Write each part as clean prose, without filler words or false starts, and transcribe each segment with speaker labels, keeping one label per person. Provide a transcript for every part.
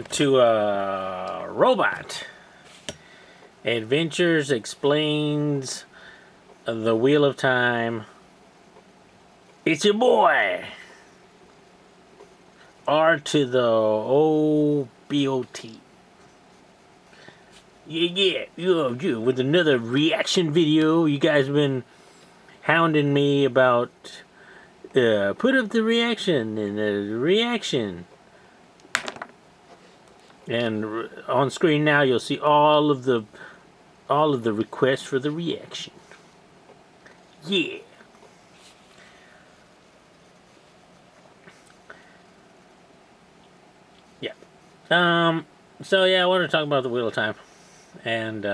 Speaker 1: to a robot. Adventures explains the Wheel of Time. It's your boy, R to the O-B-O-T. Yeah, with another reaction video. You guys have been hounding me about put up the reaction and the reaction. And on screen now you'll see all of the requests for the reaction. Yeah. Yeah. So yeah, I want to talk about the Wheel of Time. And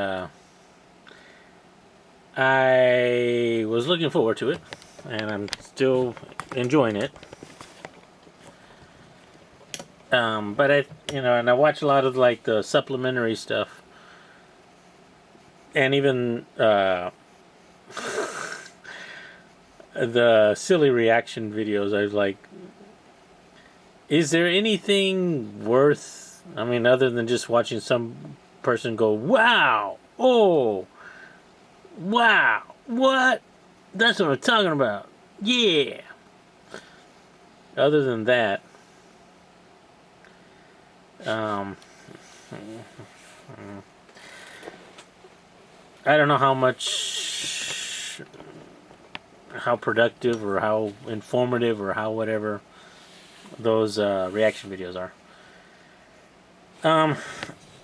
Speaker 1: I was looking forward to it, and I'm still enjoying it. But and I watch a lot of like the supplementary stuff, and even the silly reaction videos. I was like, is there anything worth? I mean, other than just watching some person go, "Wow, oh, wow, what? That's what I'm talking about." Yeah. Other than that. I don't know how productive or how informative or how whatever those reaction videos are.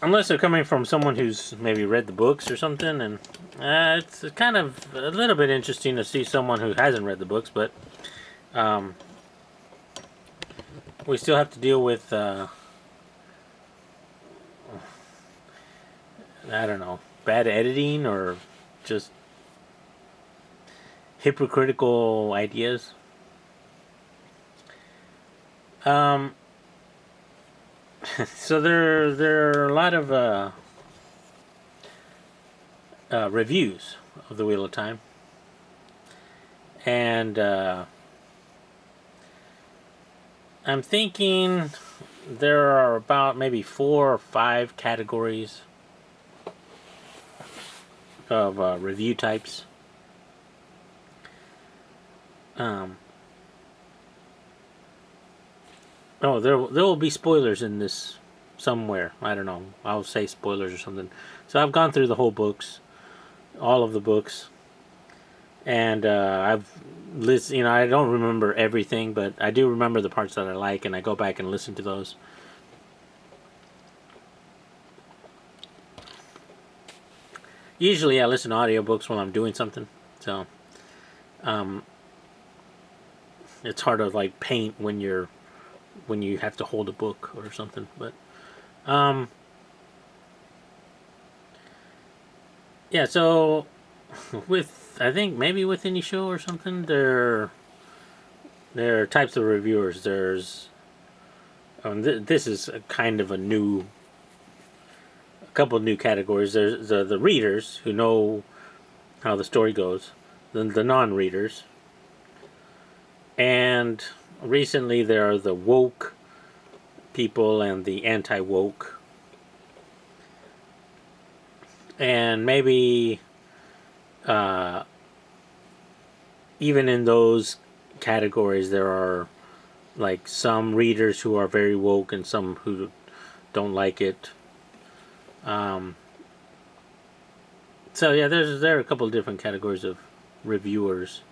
Speaker 1: Unless they're coming from someone who's maybe read the books or something, and it's kind of a little bit interesting to see someone who hasn't read the books, but we still have to deal with I don't know, bad editing or just hypocritical ideas. So there are a lot of reviews of the Wheel of Time, and I'm thinking there are about maybe 4 or 5 categories of review types. Oh, there will be spoilers in this somewhere. I don't know. I'll say spoilers or something. So I've gone through the whole books, all of the books, and I've listened. I don't remember everything, but I do remember the parts that I like, and I go back and listen to those. Usually I listen to audiobooks while I'm doing something, so it's hard to like paint when you have to hold a book or something. But yeah, so I think maybe with any show or something, there are types of reviewers. There's this is a kind of a couple of new categories. There's the readers who know how the story goes, then the non-readers, and recently there are the woke people and the anti-woke, and maybe even in those categories there are like some readers who are very woke and some who don't like it. So yeah, there are a couple of different categories of reviewers.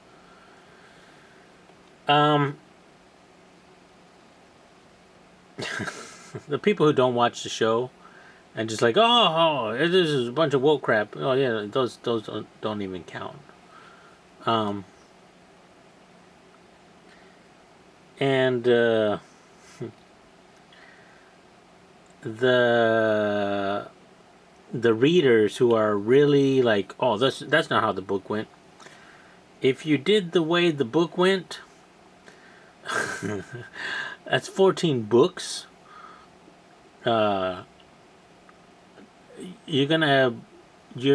Speaker 1: The people who don't watch the show and just like, oh, this is a bunch of woke crap. Oh yeah, those don't even count. And the readers who are really like, oh, that's not how the book went. If you did the way the book went, that's 14 books. You're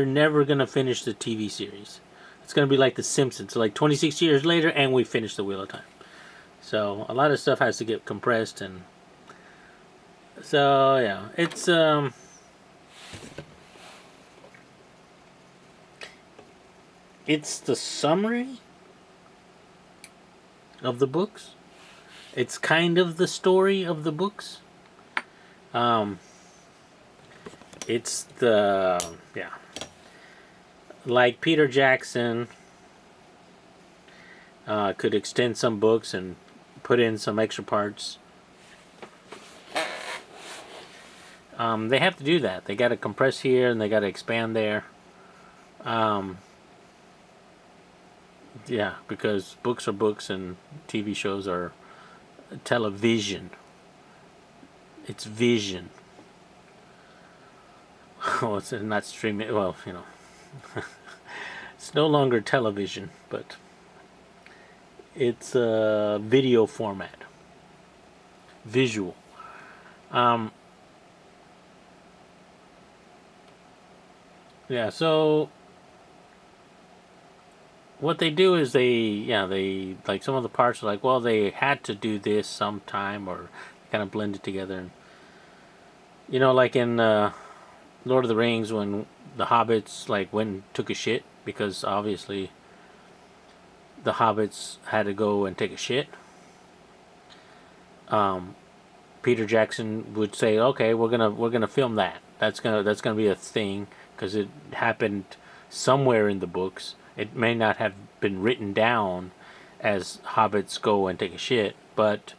Speaker 1: never gonna finish the TV series. It's gonna be like The Simpsons, like 26 years later, and we finished the Wheel of Time. So a lot of stuff has to get compressed, and So yeah, it's the summary of the books. It's kind of the story of the books. Um, it's the yeah, like Peter Jackson could extend some books and put in some extra parts. They have to do that. They got to compress here and they got to expand there. Um, yeah, because books are books and TV shows are television. It's vision. Oh, it's not streaming. Well, it's no longer television, but it's a video format, visual. Um, yeah, so what they do is they like some of the parts are like, well, they had to do this sometime or kind of blend it together. And, like in Lord of the Rings when the hobbits like went and took a shit because obviously the hobbits had to go and take a shit. Peter Jackson would say, "Okay, we're gonna film that. That's gonna be a thing because it happened somewhere in the books. It may not have been written down as hobbits go and take a shit, but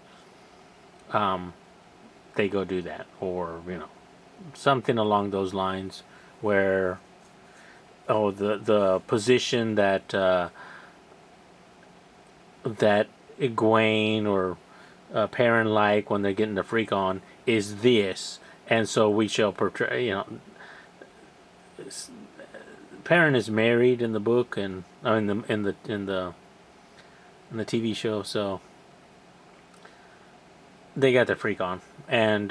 Speaker 1: they go do that, or something along those lines, where the position that that Egwene or Perrin like when they're getting the freak on is this, and so we shall portray. Perrin is married in the book, and in the TV show, so they got their freak on, and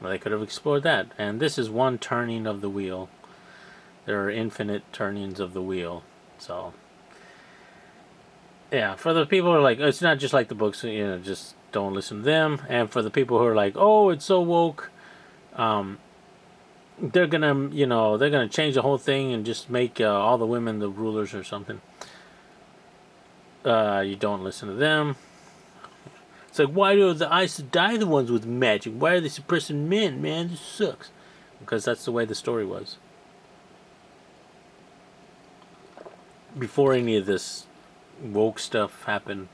Speaker 1: they could have explored that. And this is one turning of the wheel. There are infinite turnings of the wheel, so. Yeah, for the people who are like, it's not just like the books, just don't listen to them. And for the people who are like, oh, it's so woke, they're gonna change the whole thing and just make all the women the rulers or something. You don't listen to them. It's like, why do the Aes Sedai the ones with magic? Why are they suppressing men, man? This sucks. Because that's the way the story was. Before any of this woke stuff happened,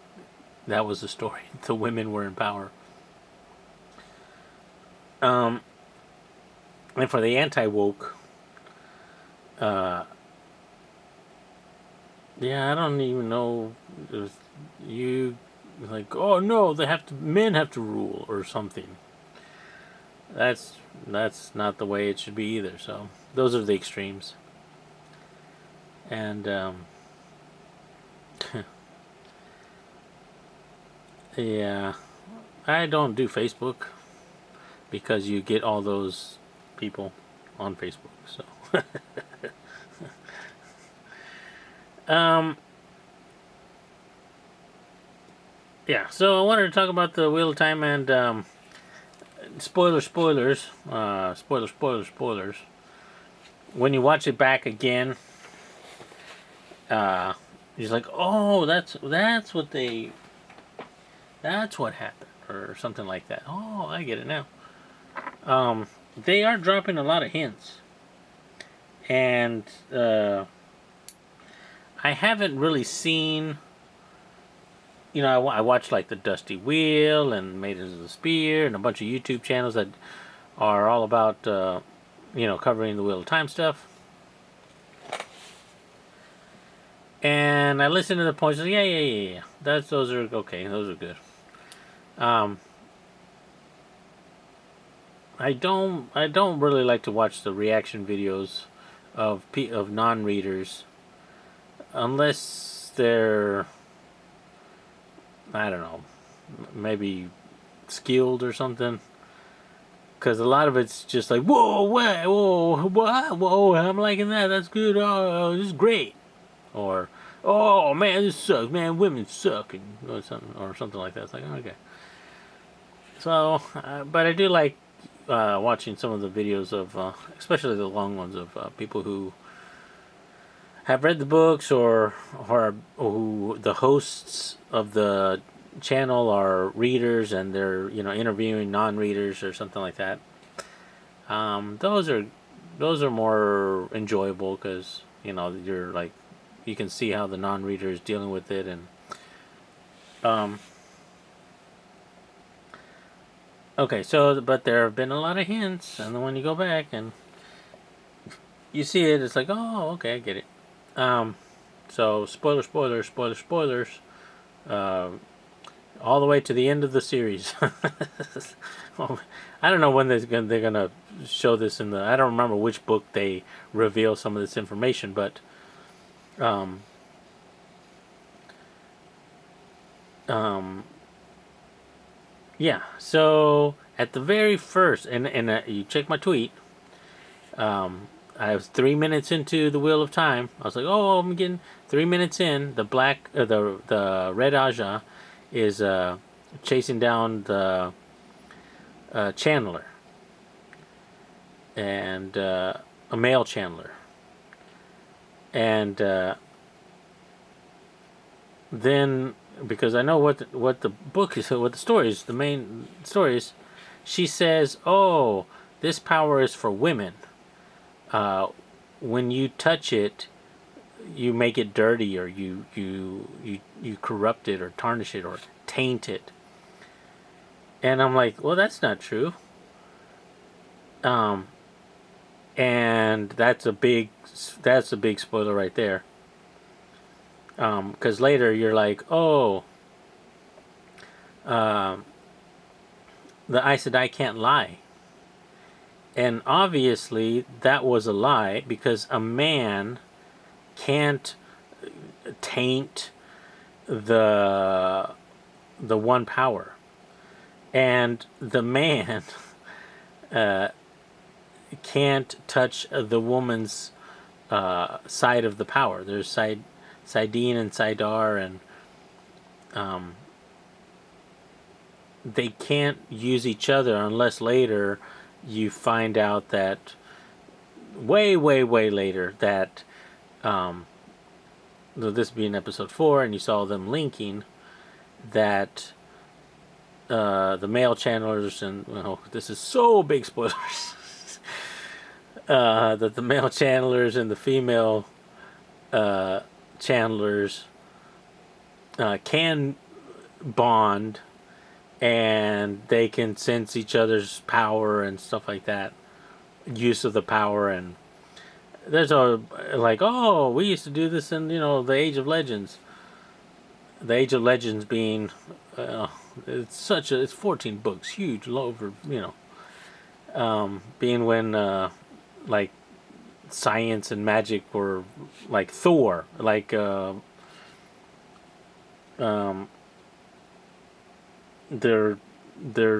Speaker 1: that was the story. The women were in power. And for the anti-woke, yeah, I don't even know if you like, oh no, men have to rule or something. That's not the way it should be either. So those are the extremes. And yeah, I don't do Facebook because you get all those people on Facebook. So yeah, so I wanted to talk about the Wheel of Time and spoilers. When you watch it back again, you're like, oh, that's what happened, or something like that. Oh, I get it now. They are dropping a lot of hints, and I haven't really seen. I watched like the Dusty Wheel and Maidens of the Spear and a bunch of YouTube channels that are all about covering the Wheel of Time stuff. And I listened to the points. Yeah. Those are okay. Those are good. I don't really like to watch the reaction videos of non-readers unless they're, I don't know, maybe skilled or something. Because a lot of it's just like, whoa, whoa, I'm liking that. That's good. Oh, this is great. Or, oh man, this sucks. Man, women suck, or something like that. It's like, okay. So, but I do like watching some of the videos of, especially the long ones of people who have read the books or who the hosts of the channel are readers and they're interviewing non-readers or something like that. Those are more enjoyable because you're like you can see how the non-reader is dealing with it and okay, so but there have been a lot of hints, and then when you go back and you see it, it's like, oh, okay, I get it. So spoilers, all the way to the end of the series. Well, I don't know when they're gonna show this in the. I don't remember which book they reveal some of this information, but um, um, yeah. So at the very first, and you check my tweet. I was 3 minutes into the Wheel of Time. I was like, oh, I'm getting 3 minutes in. The red Aja is chasing down the Chandler and a male Chandler, and then because I know what the book is, what the story is, the main story is, she says, oh, this power is for women. When you touch it, you make it dirty, or you corrupt it, or tarnish it, or taint it. And I'm like, well, that's not true. And that's a big spoiler right there. Because later you're like, oh, the Aes Sedai can't lie. And obviously that was a lie because a man can't taint the one power. And the man can't touch the woman's side of the power. There's Saidin and Saidar, and they can't use each other unless later you find out that way later that this being episode 4, and you saw them linking that the male channelers, and this is so big spoilers, that the male channelers and the female channelers can bond, and they can sense each other's power and stuff like that, use of the power. And there's a like, oh, we used to do this in the Age of Legends. The Age of Legends being it's 14 books, huge, over being when like science and magic were like Thor, like they're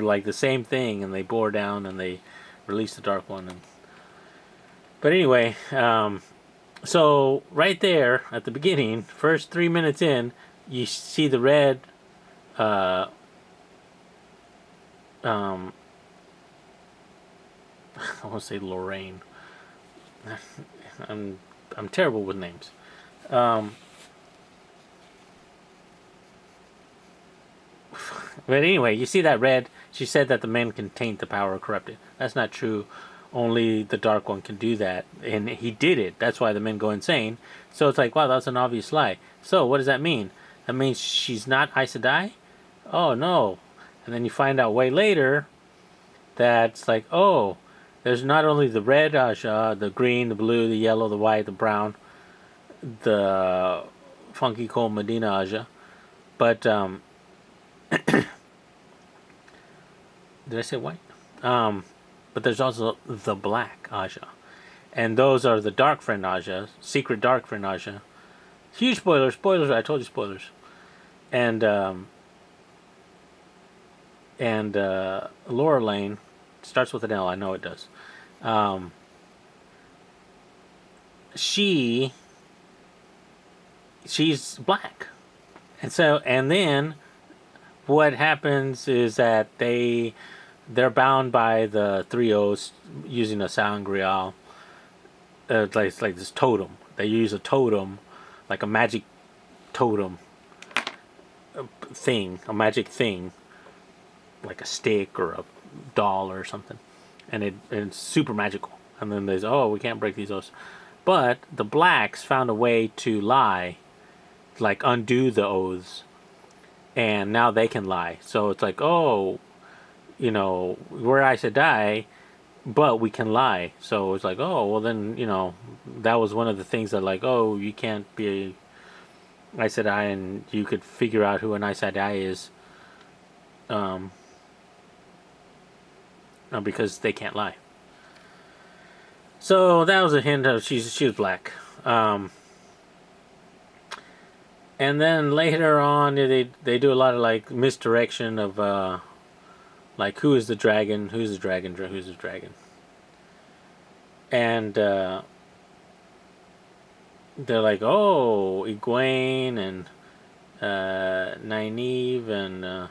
Speaker 1: like the same thing, and they bore down and they release the Dark One. But anyway, so right there at the beginning, first 3 minutes in, you see the red I want to say Lorraine. I'm terrible with names. But anyway, you see that red. She said that the men can taint the power or corrupt it. That's not true. Only the Dark One can do that, and he did it. That's why the men go insane. So it's like, wow, that's an obvious lie. So what does that mean? That means she's not Aes Sedai? Oh no! And then you find out way later that it's like, oh, there's not only the red Aja, the green, the blue, the yellow, the white, the brown, the funky cold Medina Aja, but did I say white? But there's also the black Aja, and those are the Dark Friend Aja, secret Dark Friend Aja. Huge spoilers! I told you spoilers. And Laura Lane starts with an L. I know it does. She's black, and then what happens is that they're bound by the three O's using a sangreal. Like this totem. They use a totem, like a magic totem thing, a magic thing, like a stick or a doll or something, and it's super magical. And then there's, oh, we can't break these oaths, but the blacks found a way to lie, like undo the oaths, and now they can lie. So it's like, oh, we're Aes Sedai, but we can lie. So it's like, oh, well then, that was one of the things that, like, oh, you can't be Aes Sedai, and you could figure out who an Aes Sedai is, because they can't lie. So that was a hint of she was black. And then later on, they do a lot of like misdirection of like who's the dragon, and they're like, oh, Egwene and Nynaeve and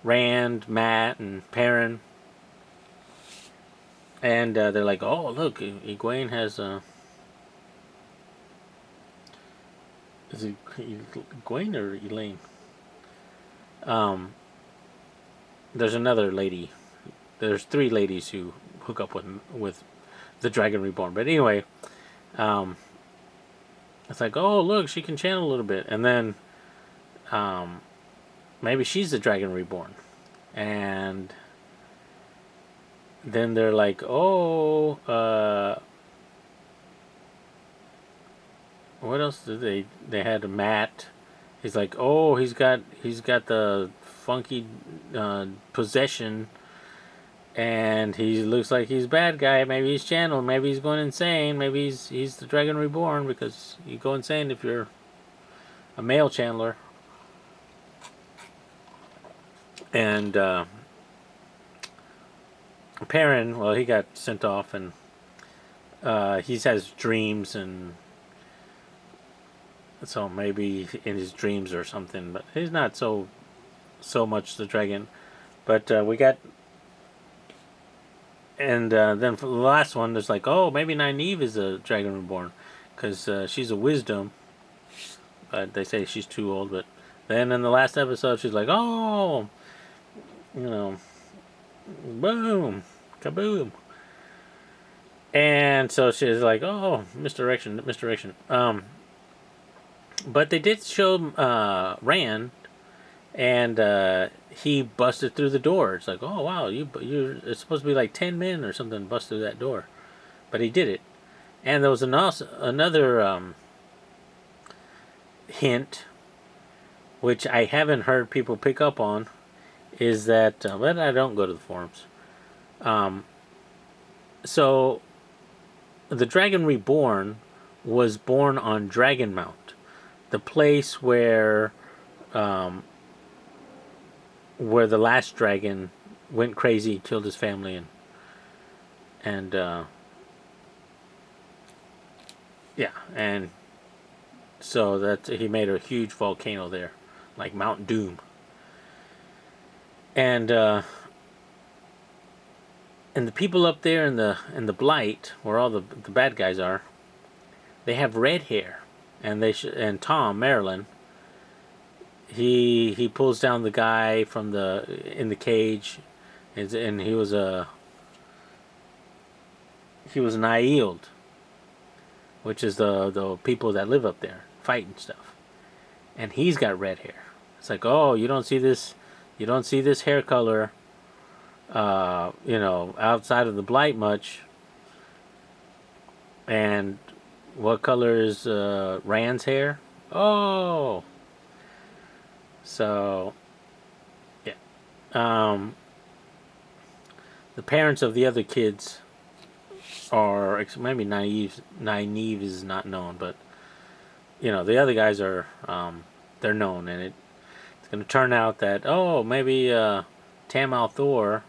Speaker 1: Rand, Matt, and Perrin. And they're like, oh, look, Egwene has is it Egwene or Elaine? There's another lady. There's three ladies who hook up with the Dragon Reborn. But anyway, it's like, oh, look, she can channel a little bit. And then maybe she's the Dragon Reborn. And then they're like, oh, what else did they had a Matt. He's like, oh, he's got the funky possession, and he looks like he's a bad guy. Maybe he's channeled. Maybe he's going insane. Maybe he's the Dragon Reborn, because you go insane if you're a male channeler. And Perrin, well, he got sent off, and he has dreams, and so maybe in his dreams or something, but he's not so much the dragon. But we got, and then for the last one, there's like, oh, maybe Nynaeve is a Dragon Reborn, because she's a wisdom, but they say she's too old. But then in the last episode, she's like, oh, boom, kaboom. And so she's like, oh, misdirection. But they did show Rand, and he busted through the door. It's like, oh wow, it's supposed to be like 10 men or something bust through that door, but he did it. And there was another hint, which I haven't heard people pick up on, is that but I don't go to the forums. So the Dragon Reborn was born on Dragonmount, the place where the last dragon went crazy, killed his family, and so that he made a huge volcano there, like Mount Doom. And the people up there in the Blight, where all the bad guys are, they have red hair, and and Tom Marilyn, he pulls down the guy from in the cage, and he was an Aield, which is the people that live up there, fight and stuff, and he's got red hair. It's like, oh, you don't see this hair color, outside of the Blight much. And what color is Rand's hair? Oh, so yeah. The parents of the other kids are maybe Nynaeve is not known, but the other guys are they're known, and it's going to turn out that, oh, maybe Tam Althor,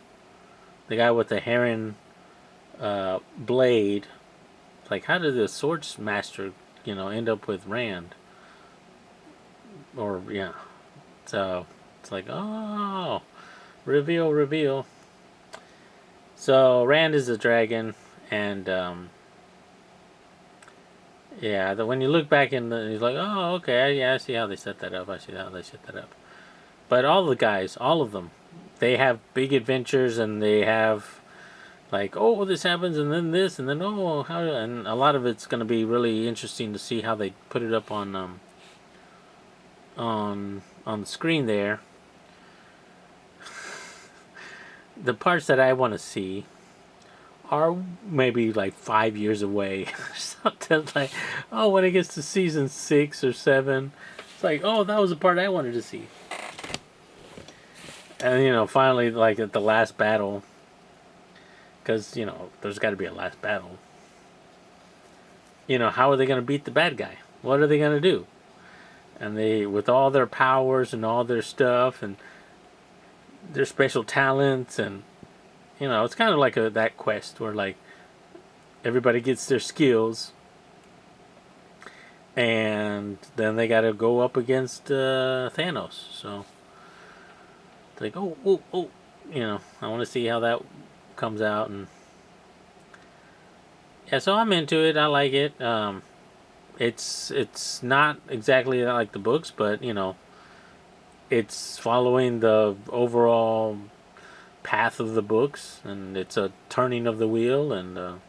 Speaker 1: the guy with the heron blade, like, how did the Swords Master end up with Rand? Or yeah, so it's like, oh, Reveal, reveal. So Rand is the dragon, and yeah, when you look back in the, he's like, oh, okay, yeah, I see how they set that up. I see how they set that up. But all the guys, all of them, they have big adventures, and they have like, oh, this happens, and then this, and then oh, how, and a lot of it's going to be really interesting to see how they put it up on the screen there. The parts that I want to see are maybe like 5 years away or something. Like, oh, when it gets to season 6 or 7, it's like, oh, that was the part I wanted to see. And finally, like at the last battle, because there's got to be a last battle. How are they going to beat the bad guy? What are they going to do? And they, with all their powers and all their stuff and their special talents, and it's kind of like that quest where like everybody gets their skills, and then they got to go up against Thanos. So it's like, oh, I want to see how that comes out, and yeah, so I'm into it. I like it. It's not exactly like the books, but it's following the overall path of the books, and it's a turning of the wheel, and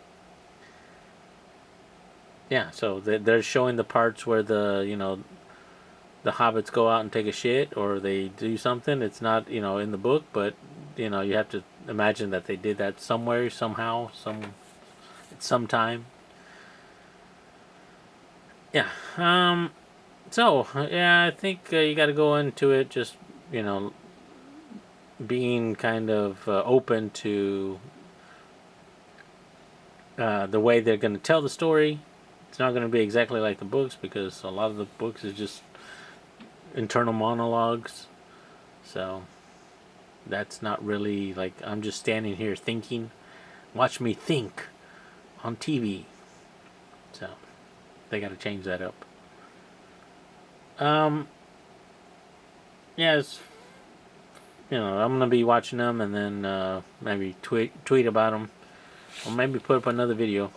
Speaker 1: yeah, so they're showing the parts where the hobbits go out and take a shit or they do something. It's not in the book, but you have to imagine that they did that somewhere, somehow, sometime. Yeah. So yeah, I think you got to go into it just being kind of open to the way they're going to tell the story. It's not going to be exactly like the books, because a lot of the books is just internal monologues. So that's not really like, I'm just standing here thinking. Watch me think on TV. So they got to change that up. Yeah, I'm gonna be watching them, and then maybe tweet about them, or maybe put up another video.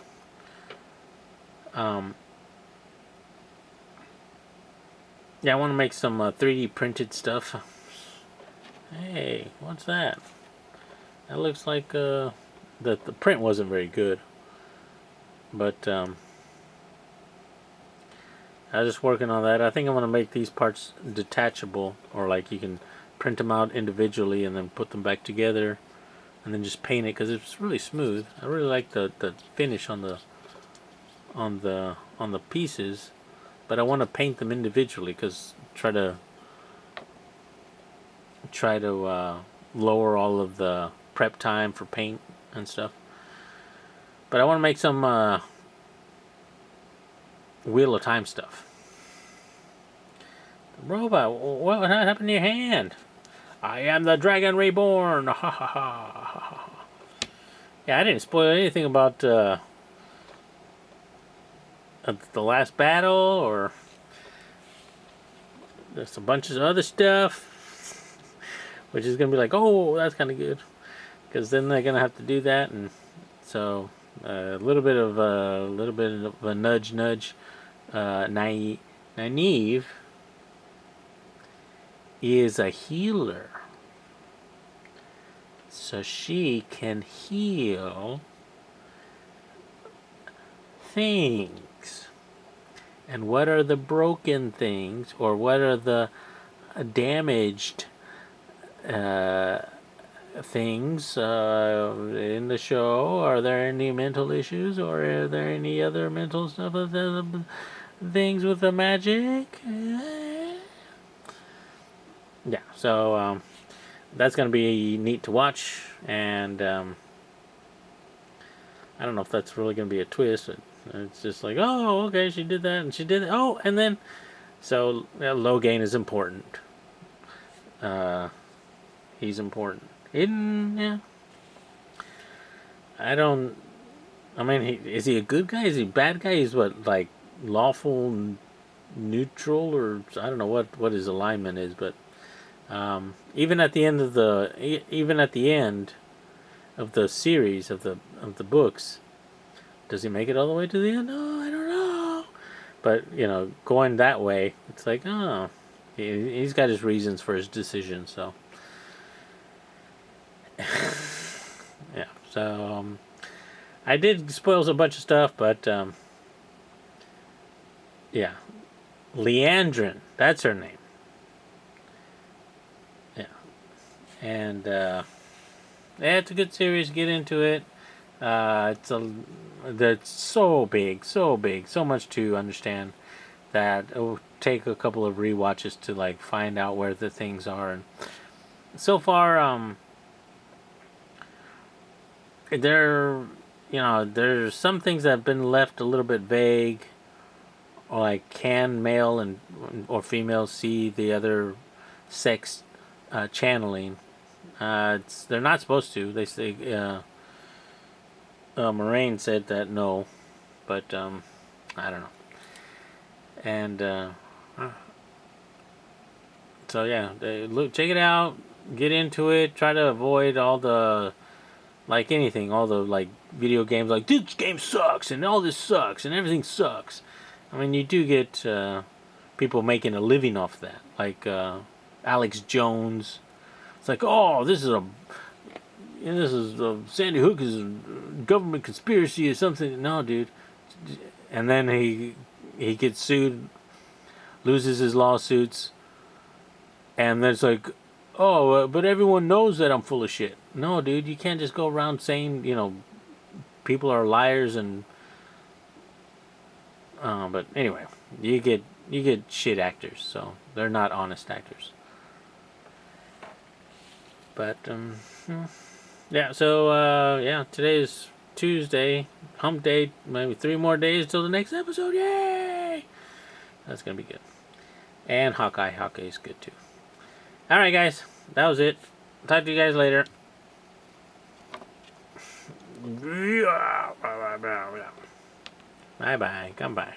Speaker 1: Yeah, I want to make some 3D printed stuff. Hey, what's that? That looks like the print wasn't very good, but I was just working on that. I think I'm gonna make these parts detachable, or like you can print them out individually and then put them back together, and then just paint it, because it's really smooth. I really like the finish on the pieces, but I want to paint them individually, because try to lower all of the prep time for paint and stuff. But I want to make some Wheel of Time stuff. Robot, what happened to your hand? I am the Dragon Reborn. Ha ha ha. Yeah, I didn't spoil anything about the last battle, or there's a bunch of other stuff, which is gonna be like, oh, that's kind of good, because then they're gonna have to do that, and so a little bit of a nudge. Nynaeve is a healer, so she can heal things. And what are the broken things, or what are the damaged things in the show? Are there any mental issues, or are there any other mental stuff, things with the magic? Yeah, so that's going to be neat to watch, and I don't know if that's really going to be a twist. It's just like, oh, okay, she did that, and she did it. Oh, and then, so Logain is important. He's important. Yeah. I mean, is he a good guy? Is he a bad guy? He's what, like lawful neutral, or I don't know what his alignment is, but even at the end of even at the end of the series of the books, does he make it all the way to the end? Oh, I don't know. But going that way, it's like, oh, he's got his reasons for his decision. So yeah. So I did spoil a bunch of stuff, but yeah, Leandrin, that's her name. Yeah, and yeah, it's a good series. Get into it. That's so big, so big, so much to understand that it will take a couple of rewatches to like find out where the things are. And so far, there's some things that have been left a little bit vague, or like can male and or female see the other sex channeling? They're not supposed to. They say Moraine said that no, but I don't know. And so yeah, check it out, get into it. Try to avoid all the like anything, all the like video games. Like this game sucks, and all this sucks, and everything sucks. I mean, you do get people making a living off that, like Alex Jones. It's like, oh, this is Sandy Hook is a government conspiracy or something. No, dude. And then he gets sued, loses his lawsuits, and then it's like, oh, but everyone knows that I'm full of shit. No, dude, you can't just go around saying people are liars and. But anyway, you get shit actors, so they're not honest actors. But yeah. So yeah, today is Tuesday, hump day. Maybe 3 more days till the next episode. Yay! That's gonna be good. And Hawkeye's good too. All right, guys, that was it. Talk to you guys later. Bye bye. Come by.